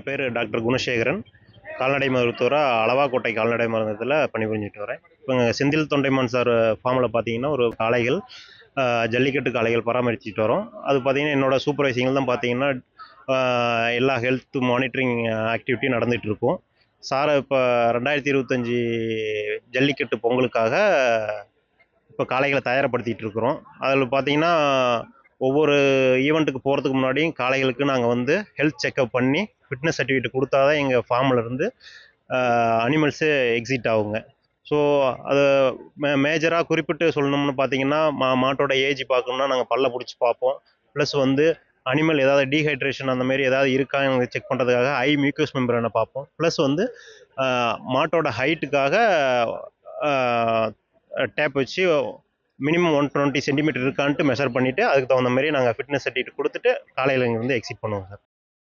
என் பேர் டாக்டர் குணசேகரன். கால்நடை மருத்துவராக அளவாக்கோட்டை கால்நடை மருந்தகத்தில் பணிபுரிஞ்சிட்டு வரேன். இப்போ செந்தில் தொண்டைமான் சார் ஃபார்மில் பார்த்தீங்கன்னா ஒரு காளைகள் ஜல்லிக்கட்டு காளைகள் பராமரிச்சுட்டு வரோம். அது பார்த்தீங்கன்னா என்னோட சூப்பர்வைசிங்கில் தான் பார்த்தீங்கன்னா எல்லா ஹெல்த் மானிட்டரிங் ஆக்டிவிட்டியும் நடந்துகிட்டு இருக்கும். சாரை இப்போ 2025 ஜல்லிக்கட்டு பொங்கலுக்காக இப்போ காளைகளை தயார்படுத்திகிட்டு இருக்கிறோம். அதில் பார்த்தீங்கன்னா ஒவ்வொரு ஈவெண்ட்டுக்கு போகிறதுக்கு முன்னாடியும் காளைகளுக்கு நாங்கள் வந்து ஹெல்த் செக்அப் பண்ணி ஃபிட்னஸ் சர்டிஃபிகேட் கொடுத்தா தான் எங்கள் ஃபார்மில் இருந்து அனிமல்ஸு எக்ஸிட் ஆகுங்க. ஸோ அது மேஜராக குறிப்பிட்டு சொல்லணும்னு பார்த்தீங்கன்னா மாட்டோட ஏஜ் பார்க்கணும்னா நாங்கள் பல்ல பிடிச்சி பார்ப்போம். ப்ளஸ் வந்து அனிமல் ஏதாவது டீஹைட்ரேஷன் அந்த மாதிரி ஏதாவது இருக்கா செக் பண்ணுறதுக்காக ஐ மியூக்கஸ் மெம்பரனை பார்ப்போம். ப்ளஸ் வந்து மாட்டோட ஹைட்டுக்காக டேப் வச்சு மினிமம் 120 சென்டிமீட்டர் இருக்கான்ட்டு மெஷர் பண்ணிவிட்டு அதுக்கு தகுந்த மாதிரி நாங்கள் ஃபிட்னஸ் சர்டிஃபிகேட் கொடுத்துட்டு காலையில் இங்கே வந்து எக்ஸிட் பண்ணுவோம் சார்.